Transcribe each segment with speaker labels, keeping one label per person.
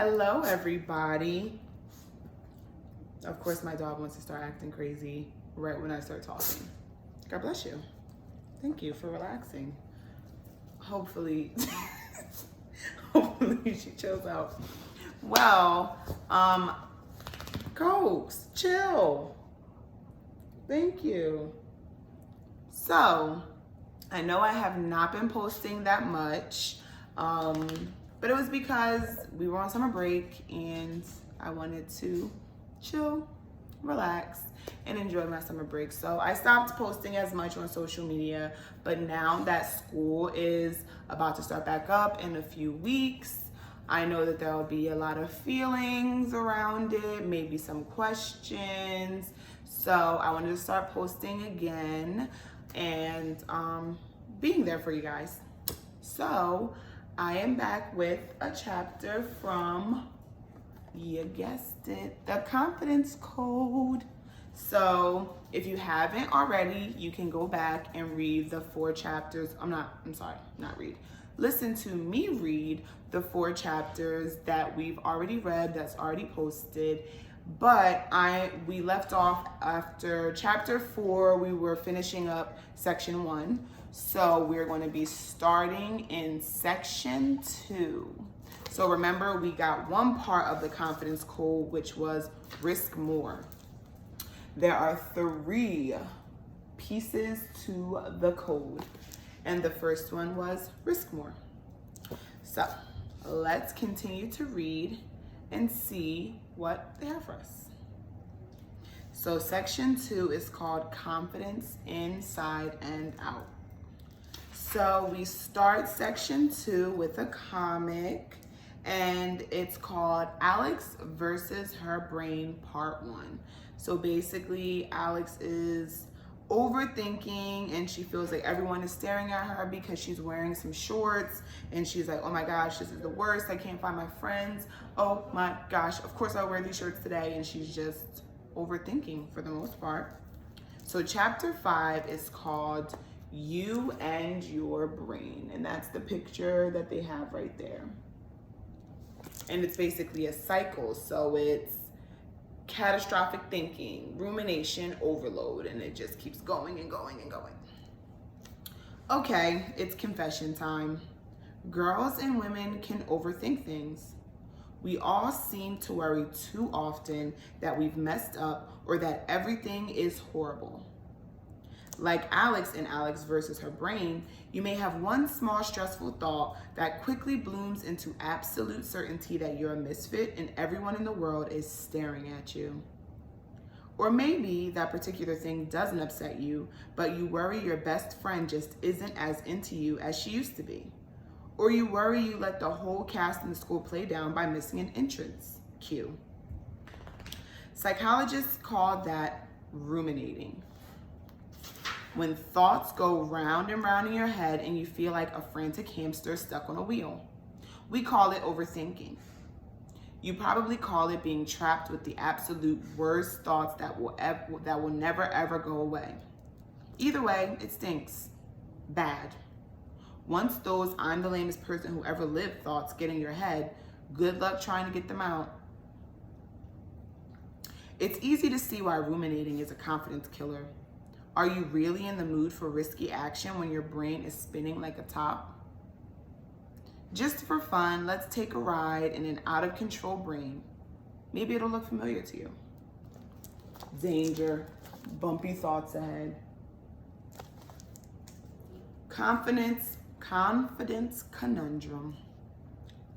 Speaker 1: Hello, everybody. Of course, my dog wants to start acting crazy right when I start talking. God bless you. Thank you for relaxing. Hopefully, hopefully she chills out. Well, Cokes, chill. Thank you. So, I know I have not been posting that much, but it was because we were on summer break and I wanted to chill, relax, and enjoy my summer break. So I stopped posting as much on social media, but now that school is about to start back up in a few weeks, I know that there will be a lot of feelings around it, maybe some questions. So I wanted to start posting again and being there for you guys. So I am back with a chapter from, you guessed it, the Confidence Code. So if you haven't already, you can go back and read the 4 chapters. Listen to me read the 4 chapters that we've already read, that's already posted. But we left off after chapter 4, we were finishing up section 1. So we're going to be starting in section 2. So remember, we got one part of the confidence code, which was risk more. There are 3 pieces to the code. And the first one was risk more. So let's continue to read and see what they have for us. So section 2 is called Confidence Inside and Out. So we start section 2 with a comic, and it's called Alex versus Her Brain Part 1. So basically Alex is overthinking and she feels like everyone is staring at her because she's wearing some shorts, and she's like, oh my gosh, this is the worst, I can't find my friends, oh my gosh, of course I'll wear these shirts today. And she's just overthinking for the most part. So chapter 5 is called You and Your Brain, and that's the picture that they have right there. And it's basically a cycle. So it's catastrophic thinking, rumination, overload, and it just keeps going and going and going. Okay, it's confession time. Girls and women can overthink things. We all seem to worry too often that we've messed up or that everything is horrible. Like Alex in Alex versus Her Brain, you may have one small stressful thought that quickly blooms into absolute certainty that you're a misfit and everyone in the world is staring at you. Or maybe that particular thing doesn't upset you, but you worry your best friend just isn't as into you as she used to be. Or you worry you let the whole cast in the school play down by missing an entrance cue. Psychologists call that ruminating. When thoughts go round and round in your head and you feel like a frantic hamster stuck on a wheel. We call it overthinking. You probably call it being trapped with the absolute worst thoughts that will never ever go away. Either way, it stinks. Bad. Once those I'm the lamest person who ever lived thoughts get in your head, good luck trying to get them out. It's easy to see why ruminating is a confidence killer. Are you really in the mood for risky action when your brain is spinning like a top? Just for fun, let's take a ride in an out-of-control brain. Maybe it'll look familiar to you. Danger, bumpy thoughts ahead. Confidence conundrum.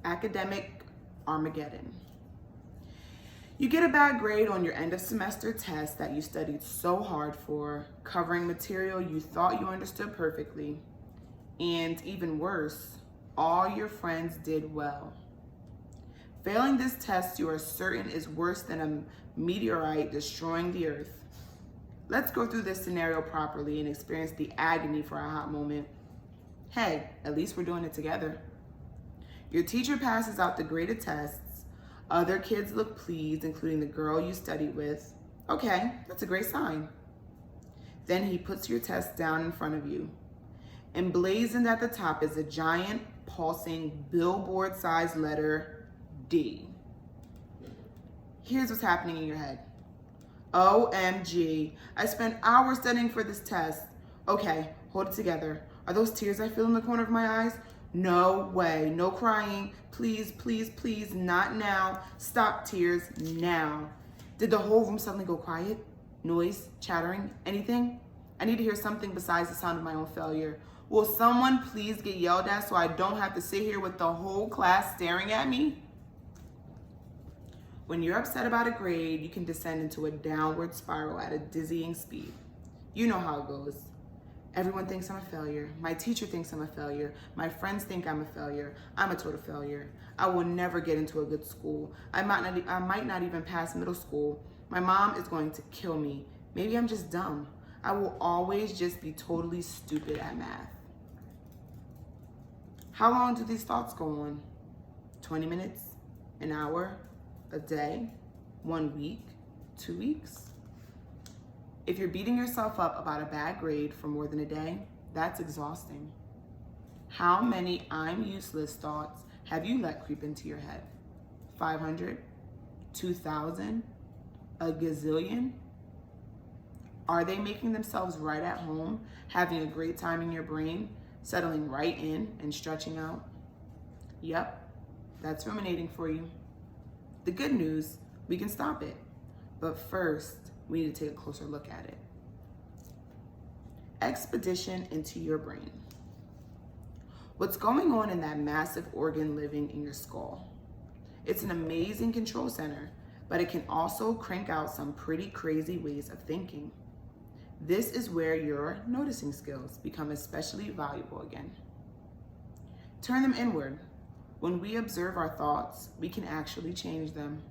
Speaker 1: Academic Armageddon. You get a bad grade on your end of semester test that you studied so hard for, covering material you thought you understood perfectly. And even worse, all your friends did well. Failing this test you are certain is worse than a meteorite destroying the earth. Let's go through this scenario properly and experience the agony for a hot moment. Hey, at least we're doing it together. Your teacher passes out the graded tests. Other kids look pleased, including the girl you studied with. Okay, that's a great sign. Then he puts your test down in front of you. Emblazoned at the top is a giant, pulsing, billboard-sized letter D. Here's what's happening in your head. OMG, I spent hours studying for this test. Okay, hold it together. Are those tears I feel in the corner of my eyes? No way, no crying. Please, please, please, not now. Stop tears now. Did the whole room suddenly go quiet? Noise, chattering, anything? I need to hear something besides the sound of my own failure. Will someone please get yelled at so I don't have to sit here with the whole class staring at me? When you're upset about a grade, you can descend into a downward spiral at a dizzying speed. You know how it goes. Everyone thinks I'm a failure. My teacher thinks I'm a failure. My friends think I'm a failure. I'm a total failure. I will never get into a good school. I might not even pass middle school. My mom is going to kill me. Maybe I'm just dumb. I will always just be totally stupid at math. How long do these thoughts go on? 20 minutes? An hour? A day? 1 week? 2 weeks? If you're beating yourself up about a bad grade for more than a day, that's exhausting. How many I'm useless thoughts have you let creep into your head? 500? 2,000? A gazillion? Are they making themselves right at home, having a great time in your brain, settling right in and stretching out? Yep, that's ruminating for you. The good news, we can stop it. But first, we need to take a closer look at it. Expedition into your brain. What's going on in that massive organ living in your skull? It's an amazing control center, but it can also crank out some pretty crazy ways of thinking. This is where your noticing skills become especially valuable again. Turn them inward. When we observe our thoughts, we can actually change them.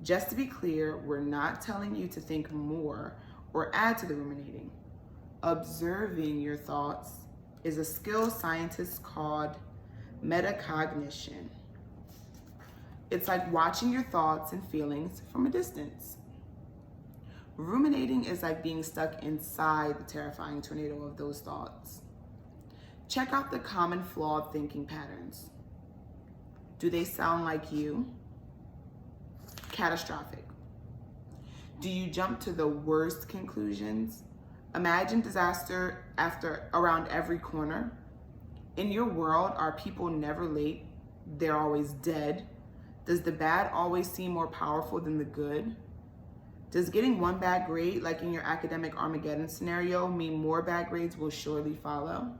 Speaker 1: Just to be clear, we're not telling you to think more or add to the ruminating. Observing your thoughts is a skill scientists called metacognition. It's like watching your thoughts and feelings from a distance. Ruminating is like being stuck inside the terrifying tornado of those thoughts. Check out the common flawed thinking patterns. Do they sound like you? Catastrophic. Do you jump to the worst conclusions? Imagine disaster around every corner. In your world, are people never late? They're always dead. Does the bad always seem more powerful than the good? Does getting one bad grade, like in your academic Armageddon scenario, mean more bad grades will surely follow?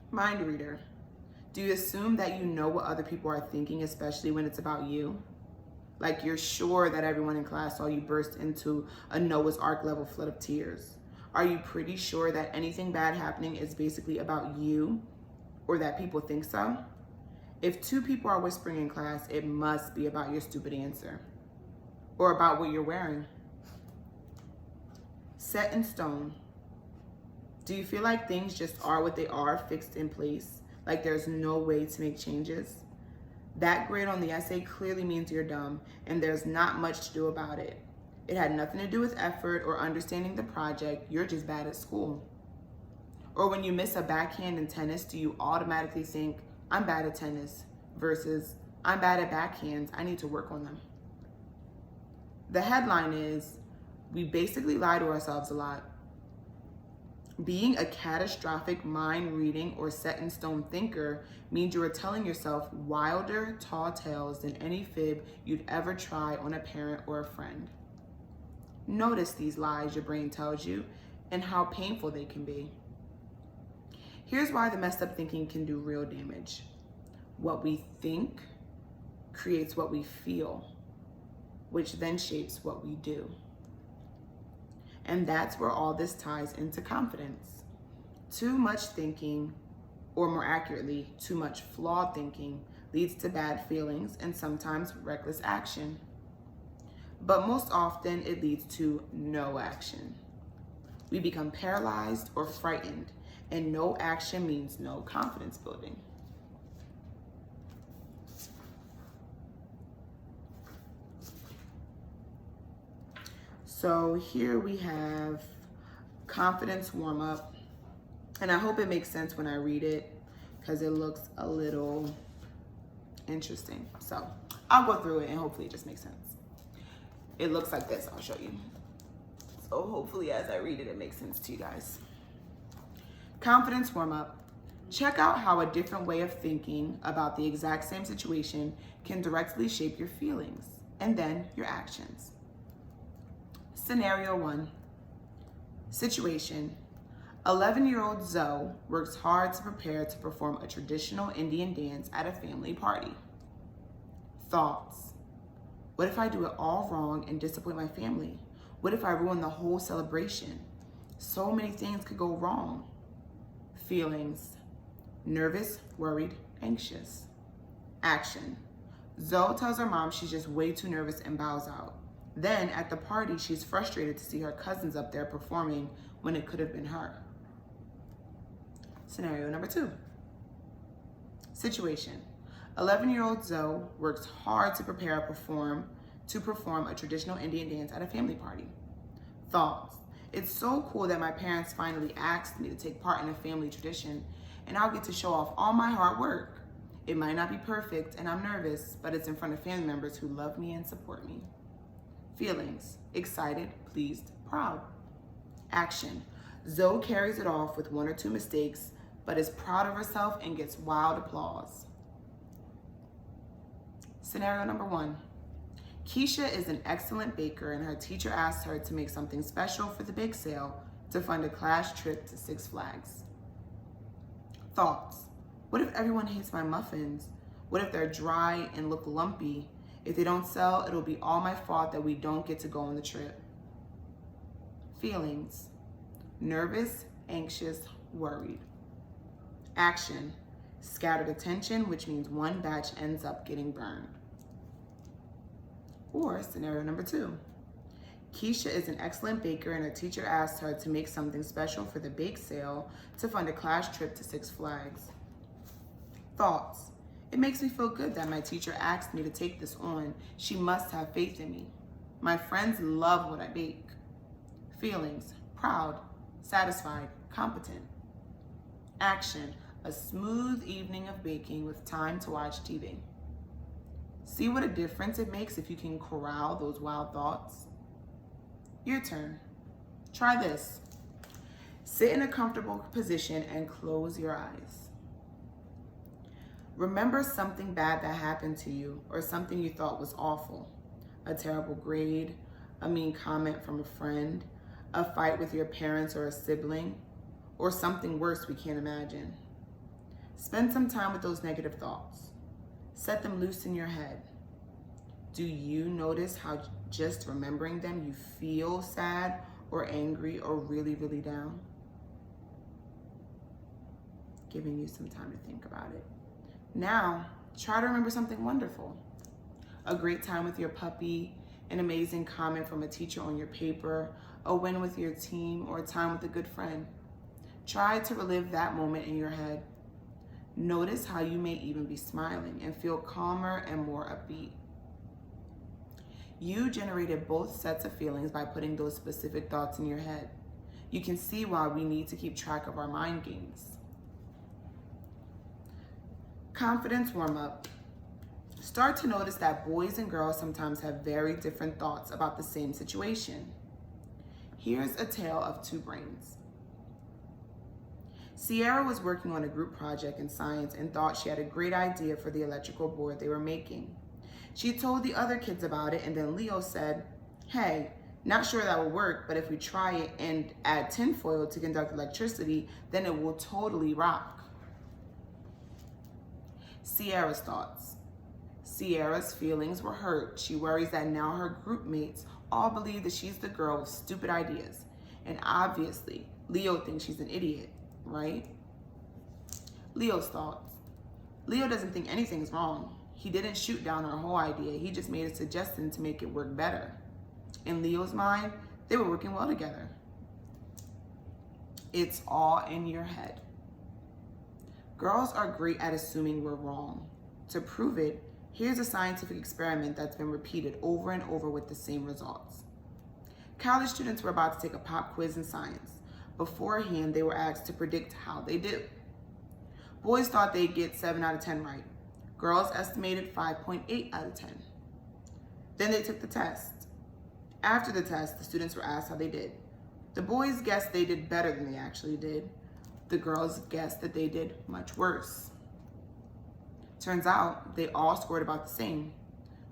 Speaker 1: Mind reader. Do you assume that you know what other people are thinking, especially when it's about you? Like you're sure that everyone in class saw you burst into a Noah's Ark level flood of tears? Are you pretty sure that anything bad happening is basically about you, or that people think so? If 2 people are whispering in class, it must be about your stupid answer, or about what you're wearing. Set in stone. Do you feel like things just are what they are, fixed in place? Like there's no way to make changes? That grade on the essay clearly means you're dumb, and there's not much to do about it. It had nothing to do with effort or understanding the project. You're just bad at school. Or when you miss a backhand in tennis, do you automatically think, I'm bad at tennis, versus I'm bad at backhands, I need to work on them? The headline is, we basically lie to ourselves a lot. Being a catastrophic mind reading or set in stone thinker means you are telling yourself wilder, tall tales than any fib you'd ever try on a parent or a friend. Notice these lies your brain tells you and how painful they can be. Here's why the messed up thinking can do real damage. What we think creates what we feel, which then shapes what we do. And that's where all this ties into confidence. Too much thinking, or more accurately, too much flawed thinking, leads to bad feelings and sometimes reckless action. But most often it leads to no action. We become paralyzed or frightened, and no action means no confidence building. So here we have confidence warm up, and I hope it makes sense when I read it because it looks a little Interesting. So I'll go through it and hopefully it just makes sense. It looks like this. I'll show you. So hopefully as I read it, it makes sense to you guys. Confidence warm up. Check out how a different way of thinking about the exact same situation can directly shape your feelings and then your actions. Scenario 1. Situation. 11-year-old Zoe works hard to prepare to perform a traditional Indian dance at a family party. Thoughts. What if I do it all wrong and disappoint my family? What if I ruin the whole celebration? So many things could go wrong. Feelings. Nervous, worried, anxious. Action. Zoe tells her mom she's just way too nervous and bows out. Then at the party, she's frustrated to see her cousins up there performing when it could have been her. Scenario number 2. Situation. 11-year-old Zoe works hard to prepare to perform a traditional Indian dance at a family party. Thoughts. It's so cool that my parents finally asked me to take part in a family tradition, and I'll get to show off all my hard work. It might not be perfect, and I'm nervous, but it's in front of family members who love me and support me. Feelings. Excited, pleased, proud. Action. Zoe carries it off with 1 or 2 mistakes, but is proud of herself and gets wild applause. Scenario number 1. Keisha is an excellent baker and her teacher asked her to make something special for the bake sale to fund a class trip to Six Flags. Thoughts. What if everyone hates my muffins? What if they're dry and look lumpy? If they don't sell, it'll be all my fault that we don't get to go on the trip. Feelings. Nervous, anxious, worried. Action. Scattered attention, which means one batch ends up getting burned. Or scenario number 2. Keisha is an excellent baker and her teacher asked her to make something special for the bake sale to fund a class trip to Six Flags. Thoughts. It makes me feel good that my teacher asked me to take this on. She must have faith in me. My friends love what I bake. Feelings. Proud, satisfied, competent. Action. A smooth evening of baking with time to watch TV. See what a difference it makes if you can corral those wild thoughts? Your turn. Try this. Sit in a comfortable position and close your eyes. Remember something bad that happened to you or something you thought was awful. A terrible grade, a mean comment from a friend, a fight with your parents or a sibling, or something worse we can't imagine. Spend some time with those negative thoughts. Set them loose in your head. Do you notice how just remembering them you feel sad or angry or really, really down? Giving you some time to think about it. Now, try to remember something wonderful. A great time with your puppy, an amazing comment from a teacher on your paper, a win with your team, or a time with a good friend. Try to relive that moment in your head. Notice how you may even be smiling and feel calmer and more upbeat. You generated both sets of feelings by putting those specific thoughts in your head. You can see why we need to keep track of our mind games. Confidence warm-up. Start to notice that boys and girls sometimes have very different thoughts about the same situation. Here's a tale of 2 brains. Sierra was working on a group project in science and thought she had a great idea for the electrical board they were making. She told the other kids about it, and then Leo said, "Hey, not sure that will work, but if we try it and add tinfoil to conduct electricity, then it will totally rock." Sierra's thoughts. Sierra's feelings were hurt. She worries that now her group mates all believe that she's the girl with stupid ideas. And obviously, Leo thinks she's an idiot, right? Leo's thoughts. Leo doesn't think anything's wrong. He didn't shoot down her whole idea. He just made a suggestion to make it work better. In Leo's mind, they were working well together. It's all in your head. Girls are great at assuming we're wrong. To prove it, here's a scientific experiment that's been repeated over and over with the same results. College students were about to take a pop quiz in science. Beforehand, they were asked to predict how they did. Boys thought they'd get 7 out of 10 right. Girls estimated 5.8 out of 10. Then they took the test. After the test, the students were asked how they did. The boys guessed they did better than they actually did. The girls guessed that they did much worse. Turns out they all scored about the same,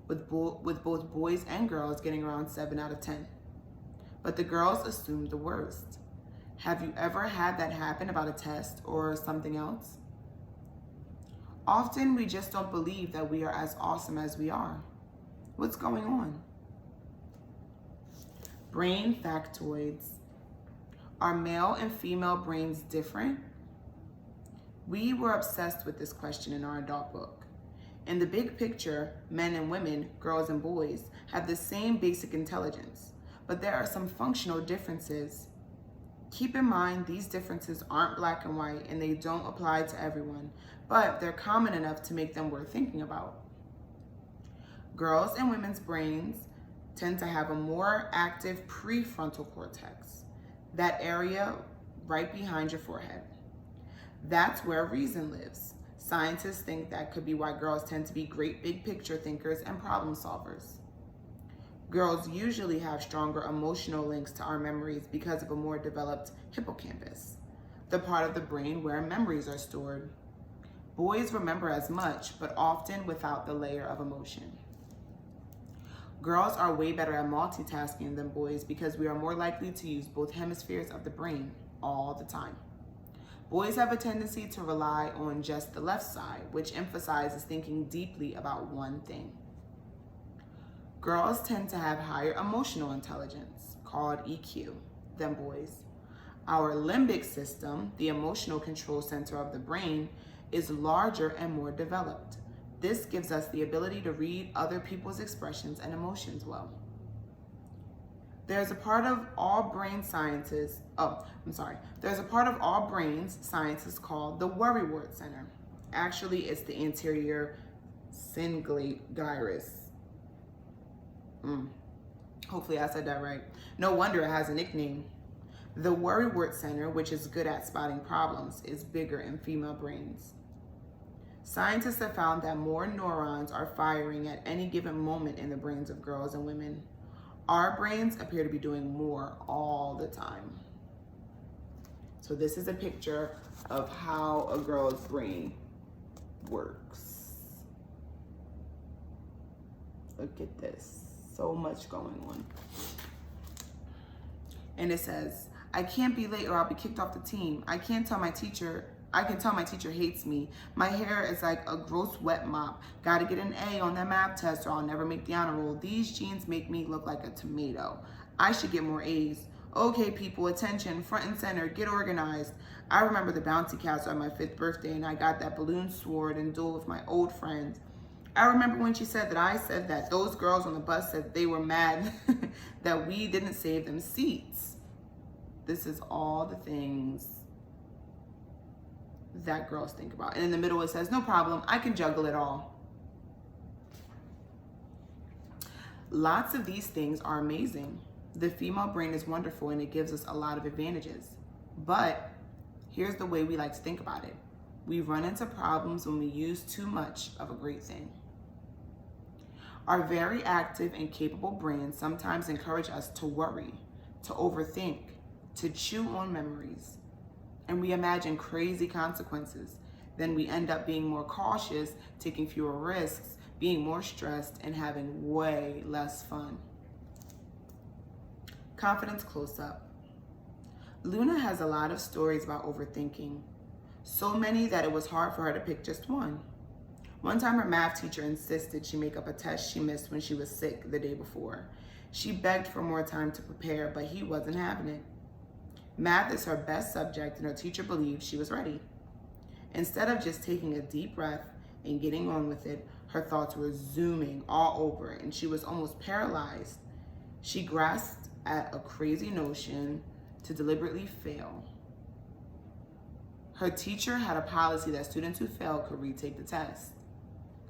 Speaker 1: with both boys and girls getting around 7 out of 10. But the girls assumed the worst. Have you ever had that happen about a test or something else? Often we just don't believe that we are as awesome as we are. What's going on? Brain factoids. Are male and female brains different? We were obsessed with this question in our adult book. In the big picture, men and women, girls and boys, have the same basic intelligence, but there are some functional differences. Keep in mind these differences aren't black and white and they don't apply to everyone, but they're common enough to make them worth thinking about. Girls' and women's brains tend to have a more active prefrontal cortex, that area right behind your forehead. That's where reason lives. Scientists think that could be why girls tend to be great big picture thinkers and problem solvers. Girls usually have stronger emotional links to our memories because of a more developed hippocampus, the part of the brain where memories are stored. Boys remember as much, but often without the layer of emotion. Girls are way better at multitasking than boys because we are more likely to use both hemispheres of the brain all the time. Boys have a tendency to rely on just the left side, which emphasizes thinking deeply about one thing. Girls tend to have higher emotional intelligence, called EQ, than boys. Our limbic system, the emotional control center of the brain, is larger and more developed. This gives us the ability to read other people's expressions and emotions well. There's a part of all brains scientists called the rewire center. Actually, it's the anterior cingulate gyrus. Hopefully I said that right. No wonder it has a nickname. The rewire center, which is good at spotting problems, is bigger in female brains. Scientists have found that more neurons are firing at any given moment in the brains of girls and women. Our brains appear to be doing more all the time. So this is a picture of how a girl's brain works. Look at this. So much going on. And it says, I can't be late or I'll be kicked off the team. I can tell my teacher hates me. My hair is like a gross wet mop. Gotta get an A on that math test or I'll never make the honor roll. These jeans make me look like a tomato. I should get more A's. Okay, people, attention, front and center, get organized. I remember the bouncy castle on my 5th birthday and I got that balloon sword and duel with my old friends. I remember when she said that I said that those girls on the bus said they were mad that we didn't save them seats. This is all the things that girls think about. And in the middle it says, no problem, I can juggle it all. Lots of these things are amazing. The female brain is wonderful and it gives us a lot of advantages. But here's the way we like to think about it. We run into problems when we use too much of a great thing. Our very active and capable brains sometimes encourage us to worry, to overthink, to chew on memories. And we imagine crazy consequences. Then we end up being more cautious, taking fewer risks, being more stressed, and having way less fun. Confidence close-up. Luna has a lot of stories about overthinking. So many that it was hard for her to pick just one. One time her math teacher insisted she make up a test she missed when she was sick the day before. She begged for more time to prepare, but he wasn't having it. Math is her best subject and her teacher believed she was ready. Instead of just taking a deep breath and getting on with it, her thoughts were zooming all over it and she was almost paralyzed. She grasped at a crazy notion to deliberately fail. Her teacher had a policy that students who failed could retake the test.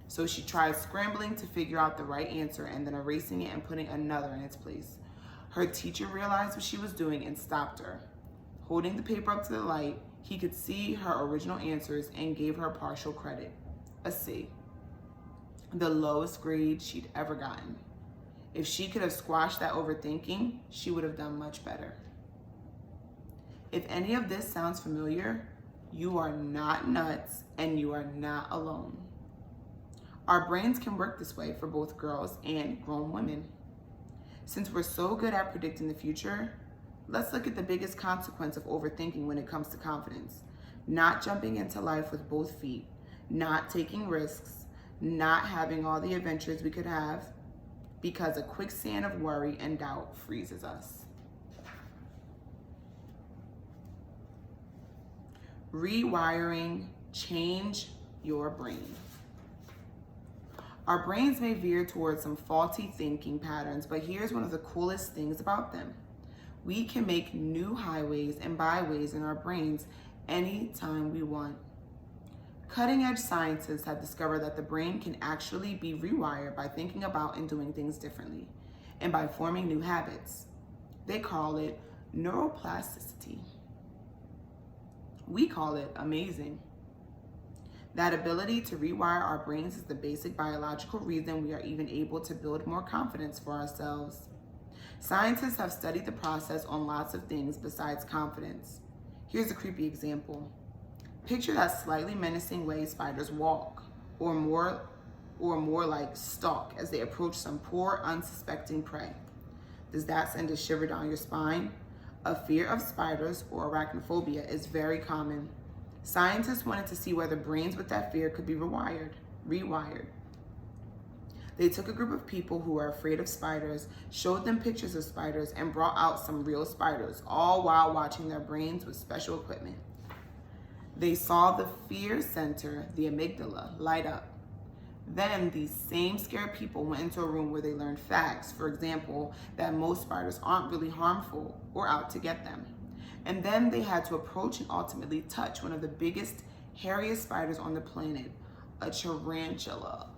Speaker 1: So she tried scrambling to figure out the right answer and then erasing it and putting another in its place. Her teacher realized what she was doing and stopped her. Holding the paper up to the light, he could see her original answers and gave her partial credit, a C. the lowest grade she'd ever gotten. If she could have squashed that overthinking, she would have done much better. If any of this sounds familiar, you are not nuts and you are not alone. Our brains can work this way for both girls and grown women. Since we're so good at predicting the future, let's look at the biggest consequence of overthinking when it comes to confidence. Not jumping into life with both feet, not taking risks, not having all the adventures we could have, because a quicksand of worry and doubt freezes us. Rewiring, change your brain. Our brains may veer towards some faulty thinking patterns, but here's one of the coolest things about them. We can make new highways and byways in our brains anytime we want. Cutting-edge scientists have discovered that the brain can actually be rewired by thinking about and doing things differently, and by forming new habits. They call it neuroplasticity. We call it amazing. That ability to rewire our brains is the basic biological reason we are even able to build more confidence for ourselves. Scientists have studied the process on lots of things besides confidence. Here's a creepy example. Picture that slightly menacing way spiders walk, or more like stalk as they approach some poor, unsuspecting prey. Does that send a shiver down your spine? A fear of spiders, or arachnophobia, is very common. Scientists wanted to see whether brains with that fear could be rewired. They took a group of people who are afraid of spiders, showed them pictures of spiders, and brought out some real spiders, all while watching their brains with special equipment. They saw the fear center, the amygdala, light up. Then these same scared people went into a room where they learned facts, for example, that most spiders aren't really harmful or out to get them. And then they had to approach and ultimately touch one of the biggest, hairiest spiders on the planet, a tarantula.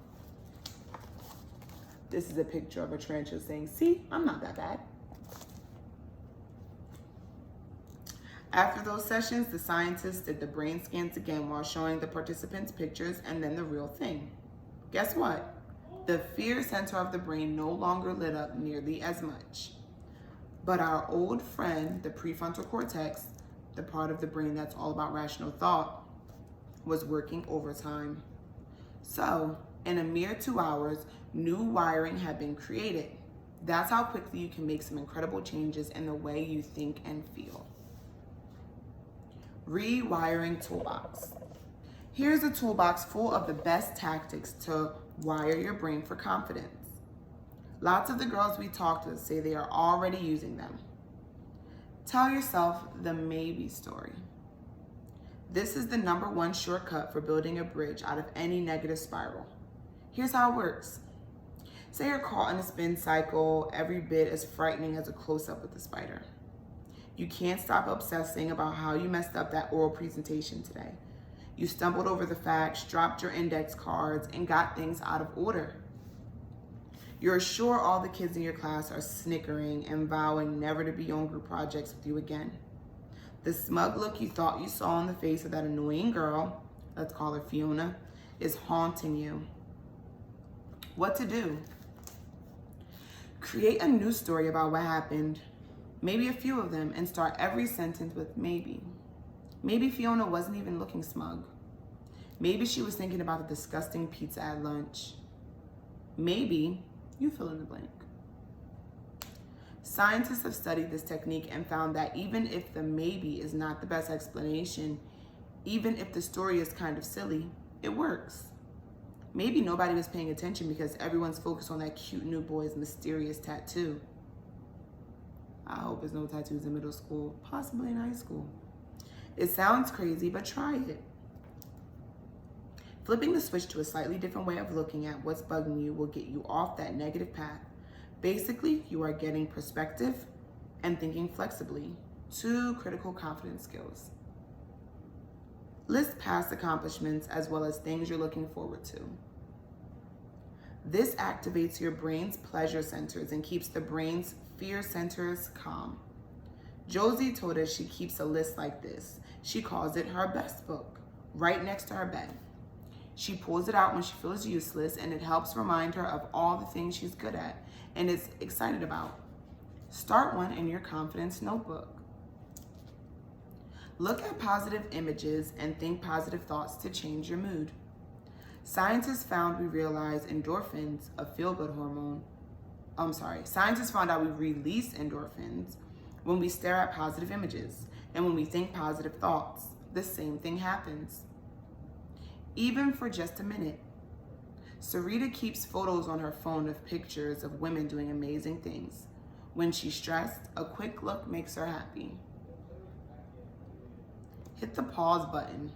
Speaker 1: This is a picture of a tarantula saying, "See, I'm not that bad." After those sessions, the scientists did the brain scans again while showing the participants pictures and then the real thing. Guess what? The fear center of the brain no longer lit up nearly as much. But our old friend, the prefrontal cortex, the part of the brain that's all about rational thought, was working overtime. So, in a mere 2 hours, new wiring had been created. That's how quickly you can make some incredible changes in the way you think and feel. Rewiring toolbox. Here's a toolbox full of the best tactics to wire your brain for confidence. Lots of the girls we talked with say they are already using them. Tell yourself the maybe story. This is the #1 shortcut for building a bridge out of any negative spiral. Here's how it works. Say you're caught in a spin cycle, every bit as frightening as a close-up with the spider. You can't stop obsessing about how you messed up that oral presentation today. You stumbled over the facts, dropped your index cards, and got things out of order. You're sure all the kids in your class are snickering and vowing never to be on group projects with you again. The smug look you thought you saw on the face of that annoying girl, let's call her Fiona, is haunting you. What to do? Create a new story about what happened, maybe a few of them, and start every sentence with maybe. Maybe Fiona wasn't even looking smug. Maybe she was thinking about the disgusting pizza at lunch. Maybe you fill in the blank. Scientists have studied this technique and found that even if the maybe is not the best explanation, even if the story is kind of silly, it works. Maybe nobody was paying attention because everyone's focused on that cute new boy's mysterious tattoo. I hope there's no tattoos in middle school, possibly in high school. It sounds crazy, but try it. Flipping the switch to a slightly different way of looking at what's bugging you will get you off that negative path. Basically, you are getting perspective and thinking flexibly, 2 critical confidence skills. List past accomplishments as well as things you're looking forward to. This activates your brain's pleasure centers and keeps the brain's fear centers calm. Josie told us she keeps a list like this. She calls it her best book, right next to her bed. She pulls it out when she feels useless, and it helps remind her of all the things she's good at and is excited about. Start one in your confidence notebook. Look at positive images and think positive thoughts to change your mood. Scientists found we realize endorphins, a feel-good hormone. Scientists found out we release endorphins when we stare at positive images, and when we think positive thoughts, the same thing happens. Even for just a minute. Sarita keeps photos on her phone of pictures of women doing amazing things. When she's stressed, a quick look makes her happy. Hit the pause button.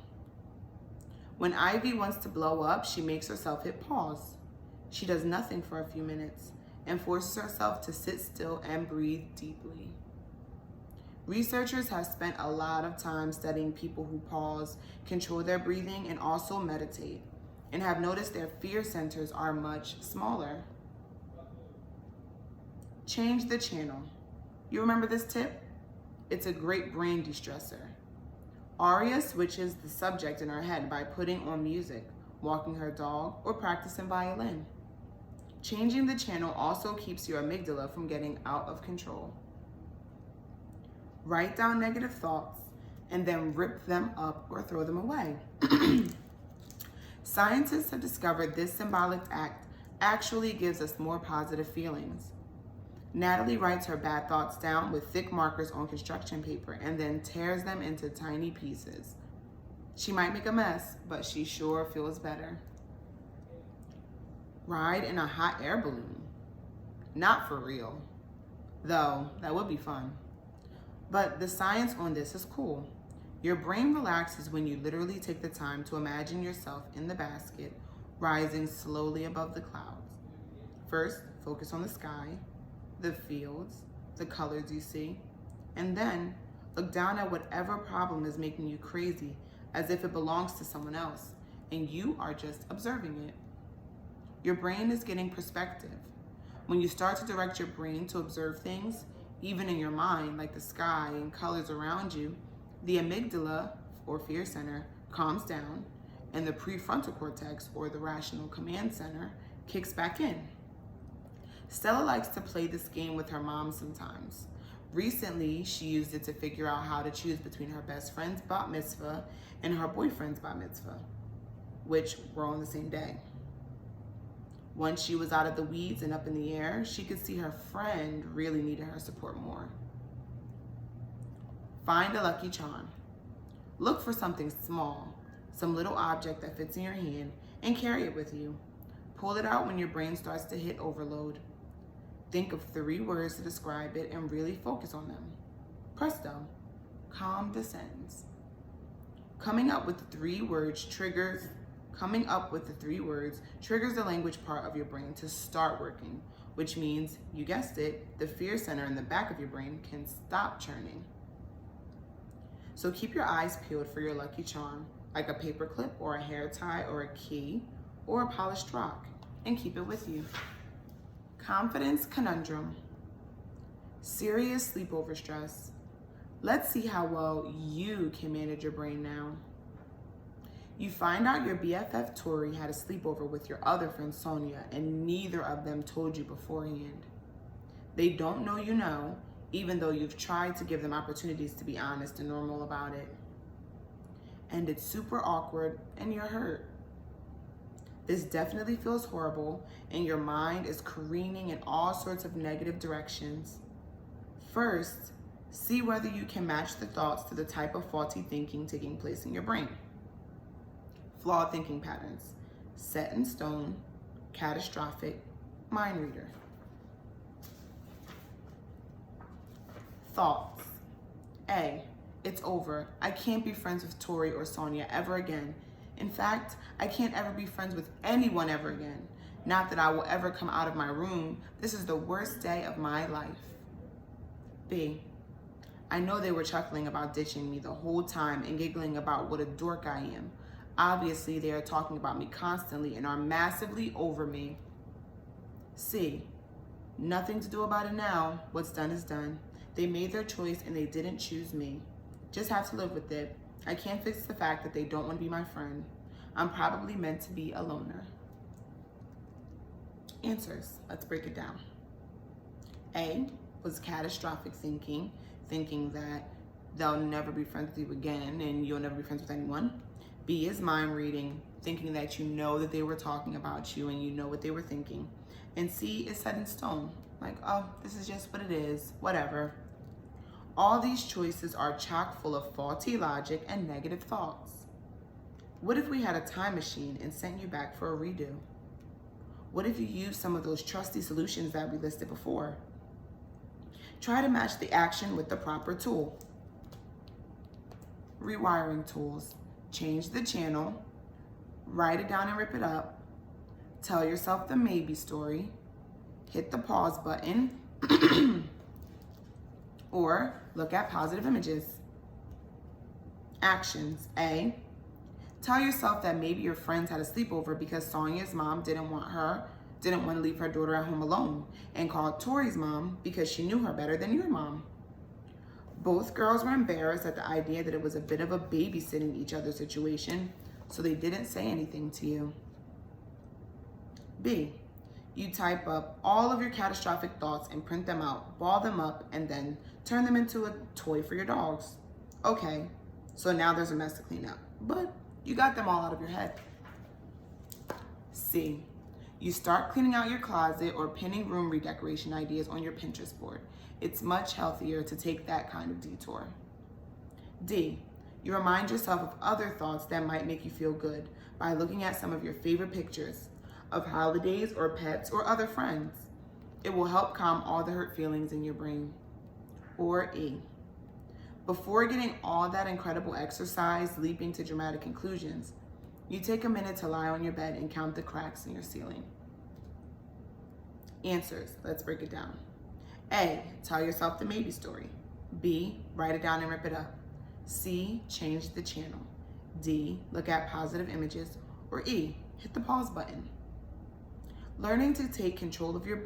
Speaker 1: When Ivy wants to blow up, she makes herself hit pause. She does nothing for a few minutes and forces herself to sit still and breathe deeply. Researchers have spent a lot of time studying people who pause, control their breathing, and also meditate, and have noticed their fear centers are much smaller. Change the channel. You remember this tip? It's a great brain de-stressor. Aria switches the subject in her head by putting on music, walking her dog, or practicing violin. Changing the channel also keeps your amygdala from getting out of control. Write down negative thoughts and then rip them up or throw them away. Scientists have discovered this symbolic act actually gives us more positive feelings. Natalie writes her bad thoughts down with thick markers on construction paper and then tears them into tiny pieces. She might make a mess, but she sure feels better. Ride in a hot air balloon. Not for real, though that would be fun. But the science on this is cool. Your brain relaxes when you literally take the time to imagine yourself in the basket, rising slowly above the clouds. First, focus on the sky, the fields, the colors you see, and then look down at whatever problem is making you crazy as if it belongs to someone else, and you are just observing it. Your brain is getting perspective. When you start to direct your brain to observe things, even in your mind, like the sky and colors around you, the amygdala, or fear center, calms down, and the prefrontal cortex, or the rational command center, kicks back in. Stella likes to play this game with her mom sometimes. Recently, she used it to figure out how to choose between her best friend's bat mitzvah and her boyfriend's bat mitzvah, which were on the same day. Once she was out of the weeds and up in the air, she could see her friend really needed her support more. Find a lucky charm. Look for something small, some little object that fits in your hand, and carry it with you. Pull it out when your brain starts to hit overload. Think of 3 words to describe it and really focus on them. Presto, calm descends. Coming up with the 3 words triggers the language part of your brain to start working, which means, you guessed it, the fear center in the back of your brain can stop churning. So keep your eyes peeled for your lucky charm, like a paper clip or a hair tie or a key or a polished rock, and keep it with you. Confidence conundrum. Serious sleepover stress. Let's see how well you can manage your brain now. You find out your BFF Tori had a sleepover with your other friend Sonia, and neither of them told you beforehand. They don't know you know, even though you've tried to give them opportunities to be honest and normal about it. And it's super awkward and you're hurt. This definitely feels horrible and your mind is careening in all sorts of negative directions. First, see whether you can match the thoughts to the type of faulty thinking taking place in your brain. Flawed thinking patterns, set in stone, catastrophic, mind reader. Thoughts. A, it's over. I can't be friends with Tori or Sonia ever again. In fact, I can't ever be friends with anyone ever again. Not that I will ever come out of my room. This is the worst day of my life. B, I know they were chuckling about ditching me the whole time and giggling about what a dork I am. Obviously, they are talking about me constantly and are massively over me. C, nothing to do about it now. What's done is done. They made their choice and they didn't choose me. Just have to live with it. I can't fix the fact that they don't want to be my friend. I'm probably meant to be a loner. Answers. Let's break it down. A was catastrophic thinking, thinking that they'll never be friends with you again and you'll never be friends with anyone. B is mind reading, thinking that you know that they were talking about you and you know what they were thinking. And C is set in stone, like, oh, this is just what it is, whatever. All these choices are chock full of faulty logic and negative thoughts. What if we had a time machine and sent you back for a redo? What if you used some of those trusty solutions that we listed before? Try to match the action with the proper tool. Rewiring tools. Change the channel, write it down and rip it up, tell yourself the maybe story, hit the pause button, or look at positive images. Actions. A, tell yourself that maybe your friends had a sleepover because Sonia's mom didn't want to leave her daughter at home alone, and called Tori's mom because she knew her better than your mom. Both girls were embarrassed at the idea that it was a bit of a babysitting each other situation, so they didn't say anything to you. B, you type up all of your catastrophic thoughts and print them out, ball them up, and then turn them into a toy for your dogs. Okay, so now there's a mess to clean up, but you got them all out of your head. C, you start cleaning out your closet or pinning room redecoration ideas on your Pinterest board. It's much healthier to take that kind of detour. D, you remind yourself of other thoughts that might make you feel good by looking at some of your favorite pictures of holidays or pets or other friends. It will help calm all the hurt feelings in your brain. Or E, before getting all that incredible exercise, leaping to dramatic conclusions, you take a minute to lie on your bed and count the cracks in your ceiling. Answers. Let's break it down. A, tell yourself the maybe story. B, write it down and rip it up. C, change the channel. D, look at positive images. Or E, hit the pause button. Learning to take control of your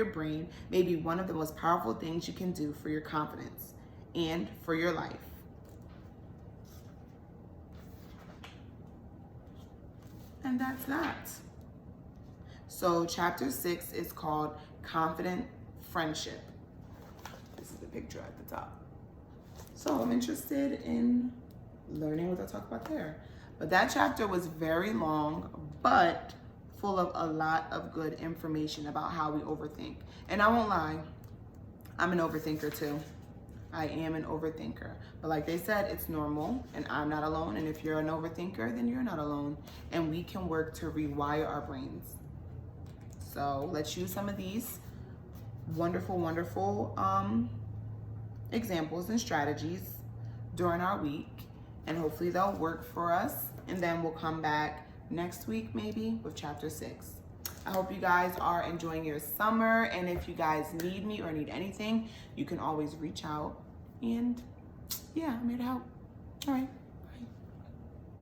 Speaker 1: brain may be one of the most powerful things you can do for your confidence and for your life. And that's that. So chapter 6 is called Confident Friendship. This is the picture at the top. So I'm interested in learning what they'll talk about there. But that chapter was very long, but full of a lot of good information about how we overthink. And I won't lie, I'm an overthinker too. I am an overthinker. But like they said, it's normal and I'm not alone. And if you're an overthinker, then you're not alone. And we can work to rewire our brains. So let's use some of these wonderful, wonderful examples and strategies during our week. And hopefully they'll work for us. And then we'll come back next week maybe with chapter 6. I hope you guys are enjoying your summer. And if you guys need me or need anything, you can always reach out. And yeah, I'm here to help. All right.